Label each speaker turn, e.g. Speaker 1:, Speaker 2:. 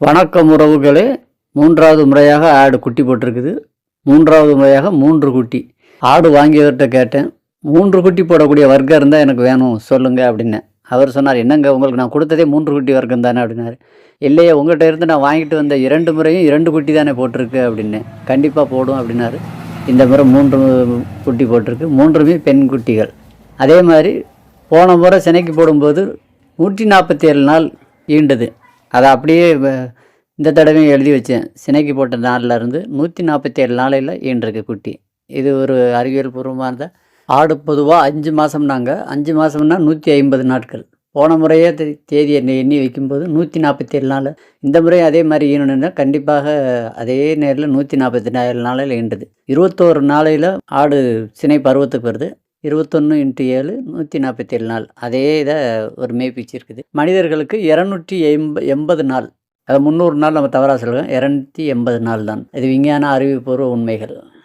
Speaker 1: வணக்கம் உறவுகளே. 3வது முறையாக ஆடு குட்டி போட்டிருக்குது. 3வது முறையாக 3 குட்டி. ஆடு வாங்கியவர்கிட்ட கேட்டேன், 3 குட்டி போடக்கூடிய வர்க்கம் இருந்தால் எனக்கு வேணும் சொல்லுங்க அப்படின்னேன். அவர் சொன்னார், என்னங்க உங்களுக்கு நான் கொடுத்ததே 3 குட்டி வர்க்கம் தானே அப்படின்னாரு. இல்லையே, உங்கள்கிட்ட இருந்து நான் வாங்கிட்டு வந்த 2 முறையும் 2 குட்டி தானே போட்டிருக்கு அப்படின்னேன். கண்டிப்பாக போடும் அப்படின்னாரு. இந்த முறை 3 குட்டி போட்டிருக்கு. 3மே பெண் குட்டிகள். அதே மாதிரி போன முறை சினைக்கு போடும்போது 147 நாள் ஈண்டது. அதை அப்படியே இந்த தடவையும் எழுதி வச்சேன். சினைக்கு போட்ட நாள்லேருந்து 147 நாளையில் ஈன்றிருக்கு குட்டி. இது ஒரு அறிவியல் பூர்வமாக இருந்தால் ஆடு பொதுவாக 5 மாதம்னாங்க. 5 மாதம்னா 150 நாட்கள். போன முறையே தேதி எண்ணி வைக்கும்போது 147 நாள். இந்த முறையும் அதே மாதிரி ஈனணுன்னா கண்டிப்பாக அதே நேரில் 147 நாளையில் ஈண்டுது. 21 நாளையில் ஆடு சினை பருவத்துக்கு வருது. 21 × 7 147 நாள். அதே இதை ஒரு மேய்ப்பிச்சு இருக்குது. மனிதர்களுக்கு 280 நாள். அது 300 நாள் நம்ம தவறாக சொல்கிறோம். 280 நாள் தான். இது விஞ்ஞான அறிவுபூர்வ உண்மைகள்.